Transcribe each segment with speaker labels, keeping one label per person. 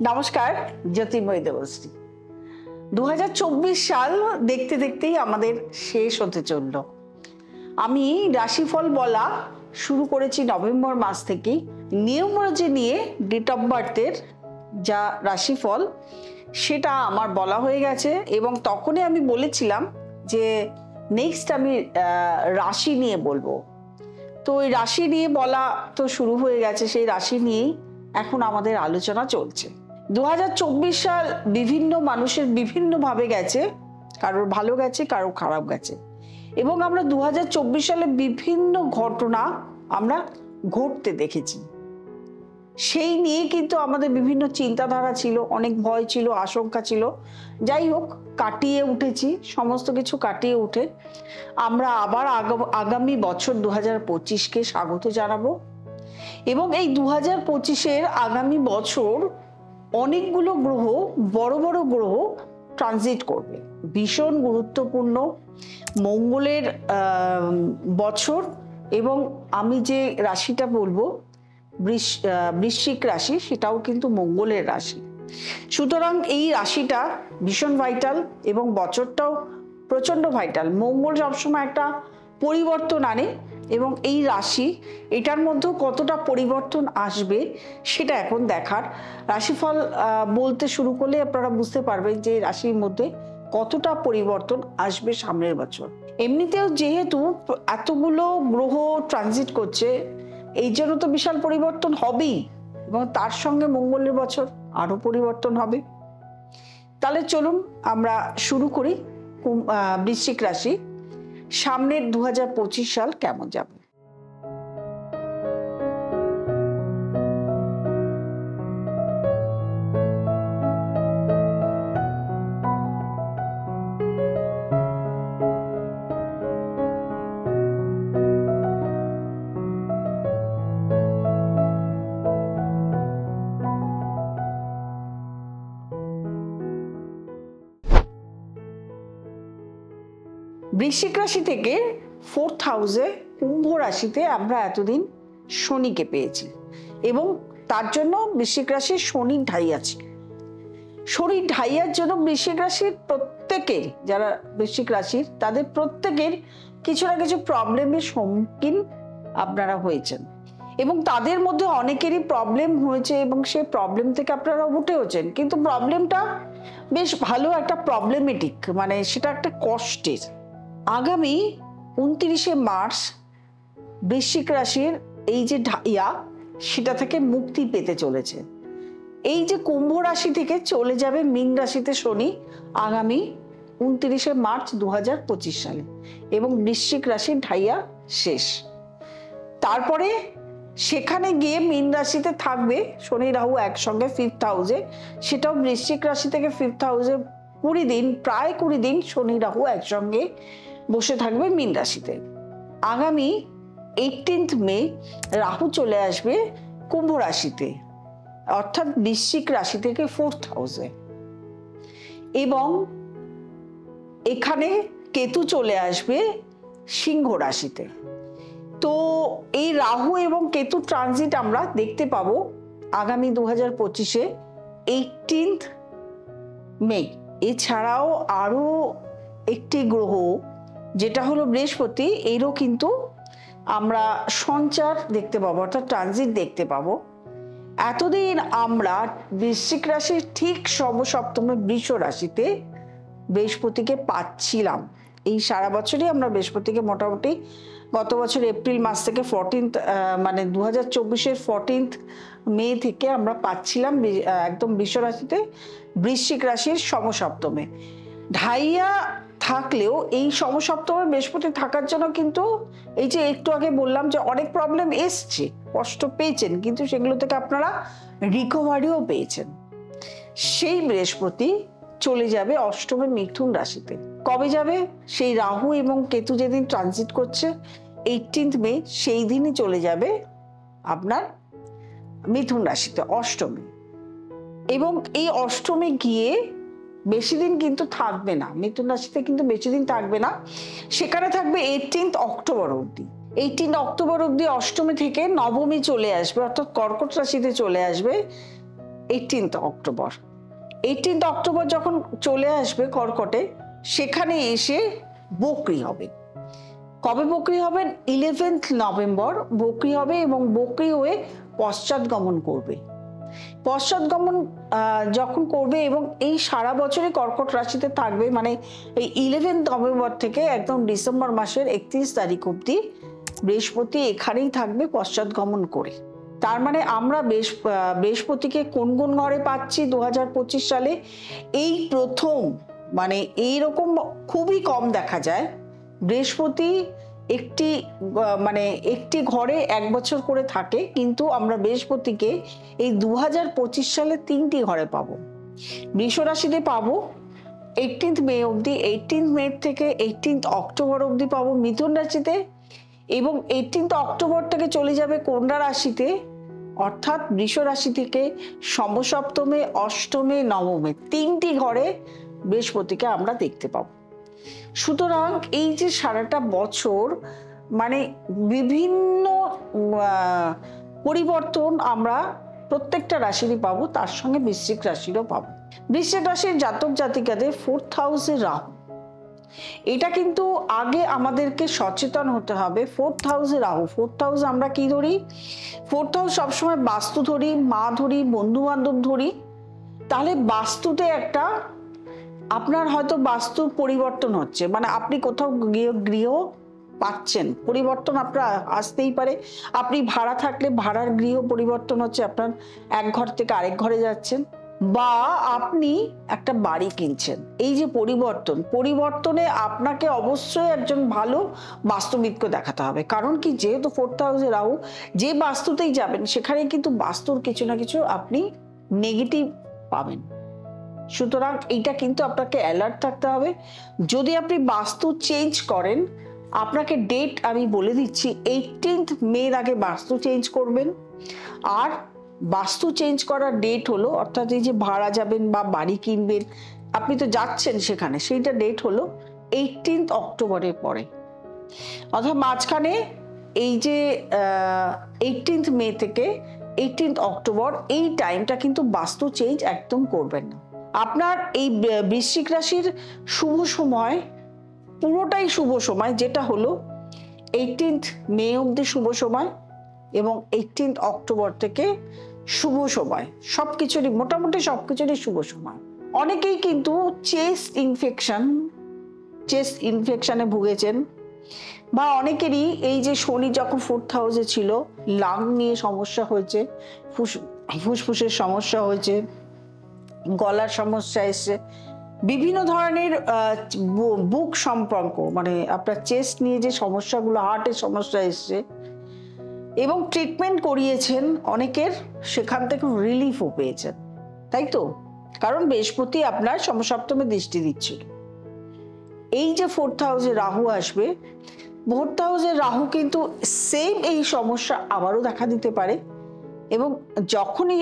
Speaker 1: নমস্কার, জ্যোতির্ময়ী দেবশ্রী। 2024 সাল দেখতে দেখতেই আমাদের শেষ হতে চলল। আমি রাশিফল বলা শুরু করেছি নভেম্বর মাস থেকেই। নিউমারোলজি নিয়ে ডেট অফ বার্থের যা রাশিফল সেটা আমার বলা হয়ে গেছে, এবং তখনই আমি বলেছিলাম যে নেক্সট আমি রাশি নিয়ে বলবো। তো ওই রাশি নিয়ে বলা তো শুরু হয়ে গেছে, সেই রাশি নিয়েই এখন আমাদের আলোচনা চলছে। 2024 সাল বিভিন্ন মানুষের বিভিন্নভাবে গেছে, কারোর ভালো গেছে, কারোর খারাপ গেছে, এবং আমরা 2024 সালে বিভিন্ন ঘটনা আমরা ঘটতে দেখেছি। সেই নিয়ে কিন্তু আমাদের বিভিন্ন চিন্তাধারা ছিল, অনেক ভয় ছিল, আশঙ্কা ছিল। যাই হোক, কাটিয়ে উঠেছি, সমস্ত কিছু কাটিয়ে উঠে আমরা আবার আগামী বছর 2025কে স্বাগত জানাবো। এবং এই 2025-এর আগামী বছর অনেকগুলো গ্রহ, বড় বড় গ্রহ ট্রানজিট করবে। ভীষণ গুরুত্বপূর্ণ মঙ্গলের বছর। এবং আমি যে রাশিটা বলবো বৃশ্চিক রাশি, সেটাও কিন্তু মঙ্গলের রাশি। সুতরাং এই রাশিটা ভীষণ ভাইটাল এবং বছরটাও প্রচন্ড ভাইটাল। মঙ্গল সবসময় একটা পরিবর্তন আনে, এবং এই রাশি এটার মধ্যেও কতটা পরিবর্তন আসবে সেটা এখন দেখার। রাশিফল বলতে শুরু করলে আপনারা বুঝতে পারবেন যে রাশির মধ্যে কতটা পরিবর্তন আসবে সামনের বছর। এমনিতেও যেহেতু এতগুলো গ্রহ ট্রানজিট করছে, এই জন্য তো বিশাল পরিবর্তন হবেই, এবং তার সঙ্গে মঙ্গলের বছর আরো পরিবর্তন হবে। তাহলে চলুন আমরা শুরু করি। বৃশ্চিক রাশি সামনের 2025 সাল কেমন যাবে। বৃশ্চিক রাশি থেকে 4th হাউসে কুম্ভ রাশিতে আমরা এতদিন শনিকে পেয়েছি, এবং তার জন্য বৃশ্চিক রাশির শনির ঢাই আছে। শনির ঢাইয়ার জন্য বৃশ্চিক রাশির প্রত্যেকের, যারা বৃশ্চিক রাশির তাদের প্রত্যেকের কিছু না কিছু প্রবলেমের সম্মুখীন আপনারা হয়েছেন, এবং তাদের মধ্যে অনেকেরই প্রবলেম হয়েছে, এবং সেই প্রবলেম থেকে আপনারা উঠেওছেন। কিন্তু প্রবলেমটা বেশ ভালো একটা প্রবলেমেটিক, মানে সেটা একটা কষ্টের। আগামী 29শে মার্চ বৃশ্চিক রাশির এই যে ঢাইয়া, সেটা থেকে মুক্তি পেতে চলেছে। এই যে কুম্ভ রাশি থেকে চলে যাবে মীন রাশিতে শনি আগামী 29শে মার্চ 2025 সালে, এবং বৃশ্চিক রাশির ঢাইয়া শেষ। তারপরে সেখানে গিয়ে মীন রাশিতে থাকবে শনি রাহু একসঙ্গে 5th হাউসে। সেটাও বৃশ্চিক রাশি থেকে 5th হাউসে 20 দিন, প্রায় 20 দিন শনি রাহু একসঙ্গে বসে থাকবে মীন রাশিতে। আগামী 18th মে রাহু চলে আসবে কুম্ভ রাশিতে, অর্থাৎ বৃশ্চিক রাশি থেকে 4th হাউসে, এবং এখানে কেতু চলে আসবে সিংহ রাশিতে। তো এই রাহু এবং কেতু ট্রানজিট আমরা দেখতে পাবো আগামী 2025-এ 18th মে। এছাড়াও আরো একটি গ্রহ, যেটা হলো বৃহস্পতি, এরও কিন্তু আমরা সঞ্চার দেখতে পাবো, অর্থাৎ ট্রানজিট দেখতে পাবো। এতদিন আমরা বৃশ্চিক রাশির ঠিক সপ্তমে বৃষ রাশিতে বৃহস্পতিকে পাচ্ছিলাম। এই সারা বছরই আমরা বৃহস্পতিকে মোটামুটি গত বছর এপ্রিল মাস থেকে 14th মানে 2024-এর 14th মে থেকে আমরা পাচ্ছিলাম একদম বৃষ রাশিতে, বৃশ্চিক রাশির সমসপ্তমে। ঢাইয়া থাকলেও এই সমসপ্তমে বৃহস্পতি থাকার জন্য কিন্তু এই যে একটু আগে বললাম যে অনেক প্রবলেম এসছে, কষ্ট পেয়েছেন, কিন্তু সেগুলো থেকে আপনারা রিকভারিও পেয়েছেন। সেই বৃহস্পতি চলে যাবে অষ্টমে মিথুন রাশিতে। কবে যাবে? সেই রাহু এবং কেতু যেদিন ট্রানজিট করছে 18th মে, সেই দিনই চলে যাবে আপনার মিথুন রাশিতে অষ্টমে। এবং এই অষ্টমে গিয়ে বেশি দিন কিন্তু থাকবে না, মিথুন রাশিতে কিন্তু বেশি দিন থাকবে না, সেখানে থাকবে 18th অক্টোবর অবধি। 18 অক্টোবর অবধি অষ্টমী থেকে নবমী চলে আসবে, অর্থাৎ কর্কট রাশিতে চলে আসবে অক্টোবর 18 অক্টোবর যখন চলে আসবে কর্কটে, সেখানে এসে বকরি হবে। কবে বকরি হবেন? 11 নভেম্বর বকরি হবে এবং বকরি হয়ে পশ্চাৎগমন করবে। পশ্চাৎগমন যখন করবে এবং এই সারা বছরে কর্কট রাশিতে থাকবে, মানে এই 11 নভেম্বর থেকে একদম ডিসেম্বর মাসের 31 তারিখ অবধি বৃহস্পতি এখানেই থাকবে পশ্চাৎগমন করে। তার মানে আমরা বৃহস্পতিকে কোন কোন ঘরে পাচ্ছি 2025 সালে? এই প্রথম, মানে এইরকম খুবই কম দেখা যায় বৃহস্পতি একটি ঘরে 1 বছর করে থাকে, কিন্তু আমরা বৃহস্পতিকে এই 2025 সালে 3টি ঘরে পাবো। বৃষ রাশিতে পাবো 18 মে অবধি, 18 মে থেকে 18 অক্টোবর অবধি পাবো মিথুন রাশিতে, এবং 18 অক্টোবর থেকে চলে যাবে কন্যা রাশিতে, অর্থাৎ বৃষ রাশি থেকে সমসপ্তমে, অষ্টমে, নবমে 3টি ঘরে বৃহস্পতিকে আমরা দেখতে পাবো। সুতরাং এই যে সারাটা বছর মানে বিভিন্ন পরিবর্তন আমরা প্রত্যেকটা রাশিরই পাবো, তার সঙ্গে বৃশ্চিক রাশিরও পাবো। বৃশ্চিক রাশির জাতক জাতিকাদের 4th হাউসে রাহু, এটা কিন্তু আগে আমাদেরকে সচেতন হতে হবে। 4th হাউসে রাহু, 4th হাউস আমরা কি ধরি? 4th হাউস সবসময় বাস্তু ধরি, মা ধরি, বন্ধু বান্ধব ধরি। তাহলে বাস্তুতে একটা আপনার হয়তো বাস্তু পরিবর্তন হচ্ছে, মানে আপনি কোথাও গৃহ পাচ্ছেন, পরিবর্তন আপনার আসতেই পারে। আপনি ভাড়া থাকলে ভাড়ার গৃহ পরিবর্তন হচ্ছে, আপনার এক ঘর থেকে আরেক ঘরে যাচ্ছেন, বা আপনি একটা বাড়ি কিনছেন। এই যে পরিবর্তনে আপনাকে অবশ্যই একজন ভালো বাস্তুবিদকে দেখাতে হবে। কারণ কি, যেহেতু 4th হাউসে রাহু, যে বাস্তুতেই যাবেন সেখানে কিন্তু বাস্তুর কিছু না কিছু আপনি নেগেটিভ পাবেন। সুতরাং এইটা কিন্তু আপনাকে অ্যালার্ট থাকতে হবে। যদি আপনি বাস্তু চেঞ্জ করেন, আপনাকে ডেট আমি বলে দিচ্ছি, 18 মের আগে বাস্তু চেঞ্জ করবেন। আর বাস্তু চেঞ্জ করার ডেট হলো, অর্থাৎ এই যে ভাড়া যাবেন বা বাড়ি কিনবেন, আপনি তো যাচ্ছেন সেখানে, সেইটা ডেট হলো 18 অক্টোবরের পরে। অর্থাৎ মাঝখানে এই যে 18 মে থেকে 18 অক্টোবর, এই টাইমটা কিন্তু বাস্তু চেঞ্জ একদম করবেন না। আপনার এই বৃশ্চিক রাশির শুভ সময়, পুরোটাই শুভ সময়, যেটা হলো 18 মে অবধি শুভ সময় এবং 18 অক্টোবর থেকে শুভ সময়, সবকিছুরই মোটামুটি সবকিছুরই শুভ সময়। অনেকেই কিন্তু চেস্ট ইনফেকশনে ভুগেছেন, বা অনেকেরই এই যে শনি যখন 4th হাউসে ছিল, লাং নিয়ে সমস্যা হয়েছে, ফুসফুসের সমস্যা হয়েছে, গলার সমস্যা এসছে, বিভিন্ন ধরনের বুক সম্পর্ক, মানে আপনার চেস্ট নিয়ে যে সমস্যাগুলো, হার্টের সমস্যা এসছে, এবং ট্রিটমেন্ট করিয়েছেন অনেকের, সেখান থেকে রিলিফও পেয়েছেন, তাই তো? কারণ বৃহস্পতি আপনার সমসপ্তমে দৃষ্টি দিচ্ছিল। এই যে 4th হাউসে রাহু আসবে, 4th হাউসে রাহু কিন্তু সেম এই সমস্যা আবারও দেখা দিতে পারে, এবং যখনই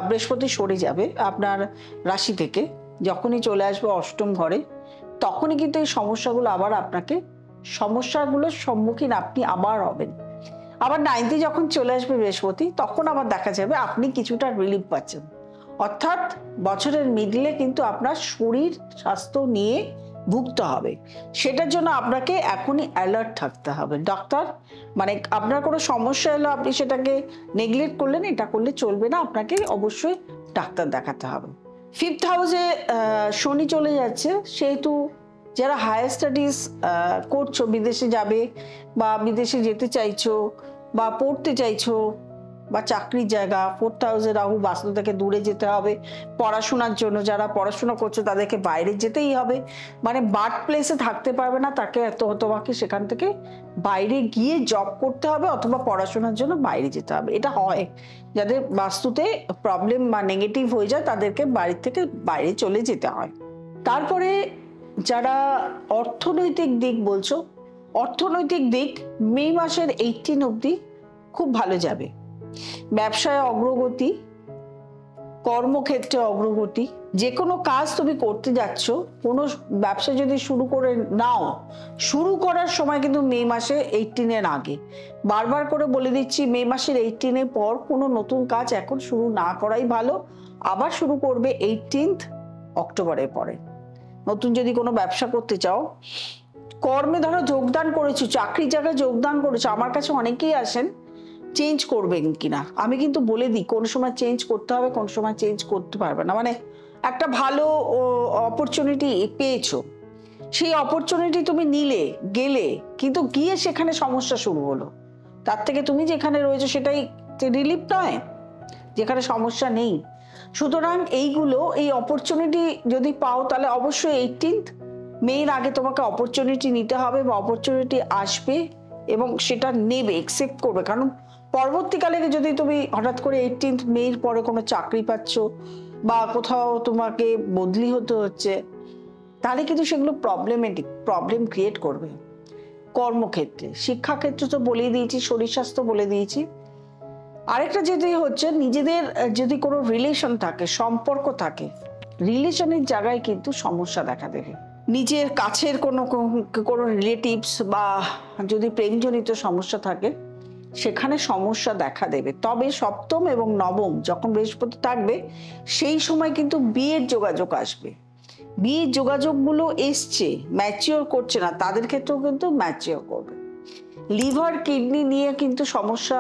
Speaker 1: বৃহস্পতি সরে যাবে আপনার রাশি থেকে, যখনই চলে আসবে অষ্টম ঘরে, তখনই কিন্তু এই সমস্যাগুলোর সম্মুখীন আপনি আবার হবেন। আবার 9th যখন চলে আসবে বৃহস্পতি, তখন আবার দেখা যাবে আপনি কিছুটা রিলিফ পাচ্ছেন। অর্থাৎ বছরের মিডলে কিন্তু আপনার শরীর স্বাস্থ্য নিয়ে ভুগতে হবে, সেটার জন্য আপনাকে এখনই অ্যালার্ট থাকতে হবে। ডাক্তার, মানে আপনার কোনো সমস্যা এলো, আপনি সেটাকে নেগলেক্ট করলেন, এটা করলে চলবে না, আপনাকে অবশ্যই ডাক্তার দেখাতে হবে। 5th হাউসে শনি চলে যাচ্ছে, সেহেতু যারা হায়ার স্টাডিজ করছো, বিদেশে যাবে বা বিদেশে যেতে চাইছো বা পড়তে চাইছো বা চাকরির জায়গা, 4th হাউসে রাহু, বাস্তু থেকে দূরে যেতে হবে পড়াশোনার জন্য। যারা পড়াশোনা করছো তাদেরকে বাইরে যেতেই হবে, মানে বার্থ প্লেসে থাকতে পারবে না, তাকে তোমাকে সেখান থেকে বাইরে গিয়ে জব করতে হবে অথবা পড়াশোনার জন্য বাইরে যেতে হবে। এটা হয়, যাদের বাস্তুতে প্রবলেম বা নেগেটিভ হয়ে যায় তাদেরকে বাড়ির থেকে বাইরে চলে যেতে হয়। তারপরে যারা অর্থনৈতিক দিক বলছো, অর্থনৈতিক দিক মে মাসের 18 অবধি খুব ভালো যাবে। ব্যবসায় অগ্রগতি, কর্মক্ষেত্রে অগ্রগতি, যে কোনো কাজ তুমি করতে যাচ্ছ, কোনো ব্যবসা যদি শুরু করে নাও, শুরু করার সময় কিন্তু মে মাসে 18 আগে, বারবার করে বলে দিচ্ছি, মে মাসের 18 পর কোনো নতুন কাজ এখন শুরু না করাই ভালো। আবার শুরু করবে 18th অক্টোবরের পরে। নতুন যদি কোনো ব্যবসা করতে চাও, কর্মে ধরো যোগদান করেছো, চাকরির জায়গায় যোগদান করেছো, আমার কাছে অনেকেই আসেন চেঞ্জ করবেন কিনা। আমি কিন্তু বলে দিই কোন সময় চেঞ্জ করতে হবে, কোন সময় চেঞ্জ করতে পারবে না। মানে একটা ভালো অপরচুনিটি পেয়েছো, সেই অপরচুনিটি তুমি নিলে, গেলে, কিন্তু গিয়ে সেখানে সমস্যা শুরু হলো, তার থেকে তুমি যেখানে রয়েছো সেটাই রিলিফ নয়, যেখানে সমস্যা নেই। সুতরাং এইগুলো, এই অপরচুনিটি যদি পাও তাহলে অবশ্যই 18th মের আগে তোমাকে অপরচুনিটি নিতে হবে, বা অপরচুনিটি আসবে এবং সেটা নেবে, একসেপ্ট করবে। কারণ পরবর্তীকালে যদি তুমি হঠাৎ করে 18th মের পরে কোনো চাকরি পাচ্ছ বা কোথাও তোমাকে বদলি হতে হচ্ছে, তাহলে কিন্তু সেগুলো প্রবলেম ক্রিয়েট করবে। কর্মক্ষেত্রে, শিক্ষাক্ষেত্রে তো বলেই দিয়েছি, শরীর স্বাস্থ্য বলে দিয়েছি। আরেকটা যেটি হচ্ছে, নিজেদের যদি কোনো রিলেশন থাকে, সম্পর্ক থাকে, রিলেশনের জায়গায় কিন্তু সমস্যা দেখা দেবে। নিজের কাছের কোনো রিলেটিভস বা যদি প্রেমজনিত সমস্যা থাকে, সেখানে সমস্যা দেখা দেবে। তবে সপ্তম এবং নবম যখন বৃহস্পতি থাকবে, সেই সময় কিন্তু বিয়ের যোগাযোগ আসবে। বিয়ের যোগাযোগগুলো এসছে, ম্যাচিওর করছে না, তাদের ক্ষেত্রেও কিন্তু ম্যাচিওর করবে। লিভার কিডনি নিয়ে কিন্তু সমস্যা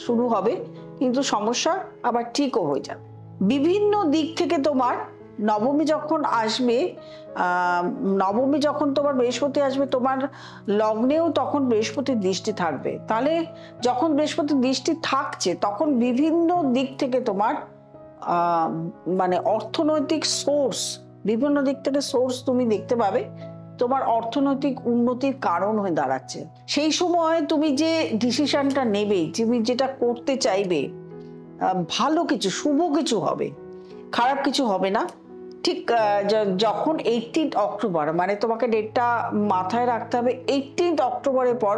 Speaker 1: শুরু হবে, কিন্তু সমস্যা আবার ঠিকও হয়ে যাবে। বিভিন্ন দিক থেকে তোমার নবমী যখন আসবে, নবমী যখন তোমার বৃহস্পতি আসবে, তোমার লগ্নেও তখন বৃহস্পতির দৃষ্টি থাকবে। তাহলে যখন বৃহস্পতির দৃষ্টি থাকছে, তখন বিভিন্ন দিক থেকে তোমার মানে অর্থনৈতিক সোর্স, বিভিন্ন দিক থেকে সোর্স তুমি দেখতে পাবে, তোমার অর্থনৈতিক উন্নতির কারণ হয়ে দাঁড়াচ্ছে। সেই সময় তুমি যে ডিসিশনটা নেবে, তুমি যেটা করতে চাইবে, ভালো কিছু, শুভ কিছু হবে, খারাপ কিছু হবে না। ঠিক যখন 18th অক্টোবর, মানে তোমাকে ডেটটা মাথায় রাখতে হবে, 18th অক্টোবরের পর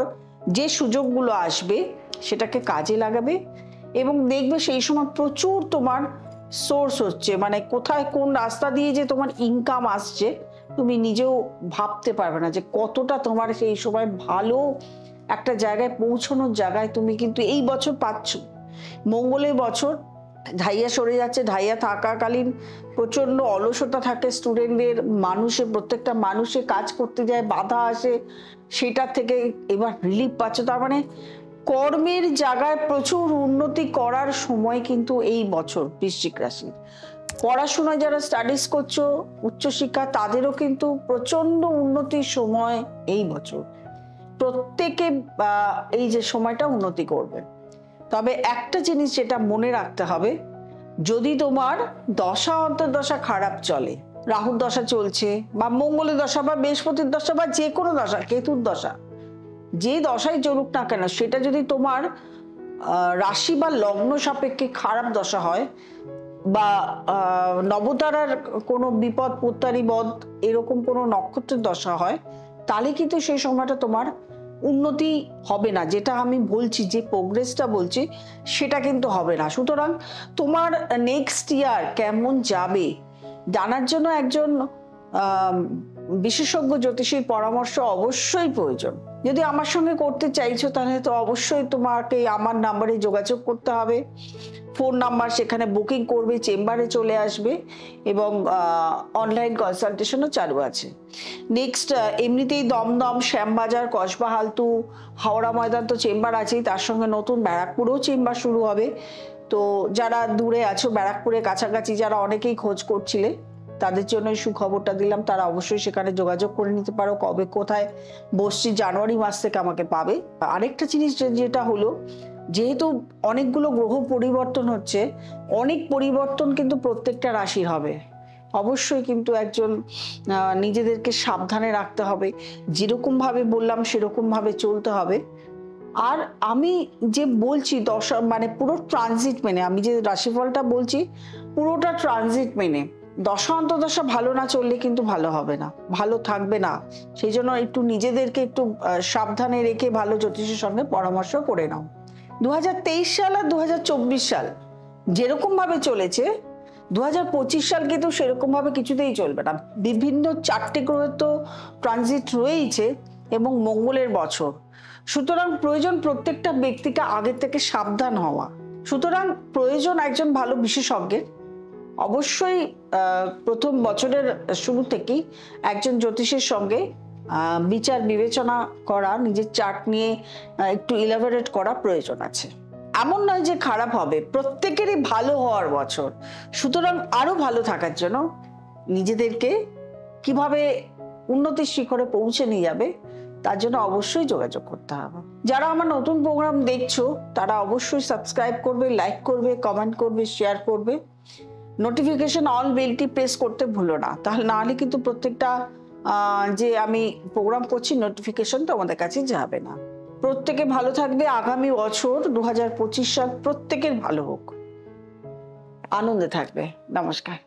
Speaker 1: যে সুযোগগুলো আসবে সেটাকে কাজে লাগাবে, এবং দেখবে সেই সময় প্রচুর তোমার সোর্স হচ্ছে, মানে কোথায় কোন রাস্তা দিয়ে যে তোমার ইনকাম আসছে তুমি নিজেও ভাবতে পারবে না যে কতটা তোমার সেই সময় ভালো একটা জায়গায় পৌঁছানোর জায়গায় তুমি কিন্তু এই বছর পাচ্ছ। মঙ্গলের বছর, ঢাইয়া সরে যাচ্ছে, ঢাইয়া থাকাকালীন প্রচন্ড অলসতা থাকে স্টুডেন্টদের, প্রত্যেকটা মানুষে কাজ করতে যায়, বাধা আসে, সেটার থেকে এবার রিলিফ পাচ্ছ। তার মানে কর্মের জায়গায় প্রচুর উন্নতি করার সময় কিন্তু এই বছর বৃশ্চিক রাশির। পড়াশোনায় যারা স্টাডিজ করছো, উচ্চশিক্ষা, তাদেরও কিন্তু প্রচন্ড উন্নতির সময় এই বছর। প্রত্যেকে এই যে সময়টা উন্নতি করবে। তবে একটা জিনিস যেটা মনে রাখতে হবে, যদি তোমার দশা অন্তর্দশা খারাপ চলে, রাহুর দশা চলছে বা মঙ্গলের দশা বা বৃহস্পতির দশা বা যে কোনো দশা, কেতুর দশা, যে দশাই চলুক না কেন, সেটা যদি তোমার রাশি বা লগ্ন সাপেক্ষে খারাপ দশা হয়, বা নবতারার কোনো বিপদ পুত্তারি বধ এরকম কোনো নক্ষত্রের দশা হয়, তাহলে কিন্তু সেই সময়টা তোমার উন্নতি হবে না। যেটা আমি বলছি, যে প্রোগ্রেসটা বলছি, সেটা কিন্তু হবে না। সুতরাং তোমার নেক্সট ইয়ার কেমন যাবে জানার জন্য একজন বিশেষজ্ঞ জ্যোতিষীর পরামর্শ অবশ্যই প্রয়োজন। যদি আমার সঙ্গে করতে চাইছো, তাহলে তো অবশ্যই তোমাকে আমার নাম্বারে যোগাযোগ করতে হবে, ফোন নাম্বার, সেখানে বুকিং করবে, চেম্বারে চলে আসবে, এবং অনলাইন কনসালটেশনও চালু আছে। নেক্সট এমনিতেই দমদম, শ্যামবাজার, কসবা, হালতু, হাওড়া ময়দান তো চেম্বার আছেই, তার সঙ্গে নতুন ব্যারাকপুরেও চেম্বার শুরু হবে। তো যারা দূরে আছো, ব্যারাকপুরের কাছাকাছি যারা অনেকেই খোঁজ করছিলে, তাদের জন্য এই সুখবরটা দিলাম, তারা অবশ্যই সেখানে যোগাযোগ করে নিতে পারো। কবে কোথায় বসছি, জানুয়ারি মাস থেকে আমাকে পাবে। আরেকটা জিনিস যেটা হলো, যেহেতু অনেকগুলো গ্রহ পরিবর্তন হচ্ছে, অনেক পরিবর্তন কিন্তু প্রত্যেকটা রাশির হবে। অবশ্যই কিন্তু একজন নিজেদেরকে সাবধানে রাখতে হবে, যেরকম ভাবে বললাম সেরকম ভাবে চলতে হবে। আর আমি যে বলছি দশা, মানে পুরো ট্রানজিট মেনে, আমি যে রাশিফলটা বলছি পুরোটা ট্রানজিট মেনে, দশা অন্তর্দশা ভালো না চললে কিন্তু ভালো হবে না, ভালো থাকবে না। সেই জন্য একটু নিজেদেরকে একটু সাবধানে রেখে ভালো জ্যোতিষের সঙ্গে পরামর্শ করে নাও। 2023 সাল আর 2024 সাল যেরকম ভাবে চলেছে, 2025 সাল কিন্তু সেরকম ভাবে কিছুতেই চলবে না। বিভিন্ন 4টে গ্রহের তো ট্রানজিট রয়েইছে এবং মঙ্গলের বছর। সুতরাং প্রয়োজন প্রত্যেকটা ব্যক্তিকে আগের থেকে সাবধান হওয়া। সুতরাং প্রয়োজন একজন ভালো বিশেষজ্ঞের, অবশ্যই প্রথম বছরের শুরু থেকেই একজন জ্যোতিষের সঙ্গে বিচার বিবেচনা করা, নিজের চার্ট নিয়ে একটু ইলাবোরেট করা প্রয়োজন আছে। এমন নয় যে খারাপ হবে, প্রত্যেকেরই ভালো হওয়ার বছর। সুতরাং আরো ভালো থাকার জন্য নিজেদেরকে কিভাবে উন্নতির শিখরে পৌঁছে নিয়ে যাবে তার জন্য অবশ্যই যোগাযোগ করতে হবে। যারা আমার নতুন প্রোগ্রাম দেখছো তারা অবশ্যই সাবস্ক্রাইব করবে, লাইক করবে, কমেন্ট করবে, শেয়ার করবে। নোটিফিকেশন অল বেলটি প্রেস করতে ভুলো না, তাহলে না হলে কিন্তু প্রত্যেকটা যে আমি প্রোগ্রাম করছি নোটিফিকেশন তো আমাদের কাছে যাবে না। প্রত্যেকে ভালো থাকবে। আগামী বছর 2025 সাল প্রত্যেকের ভালো হোক, আনন্দে থাকবে। নমস্কার।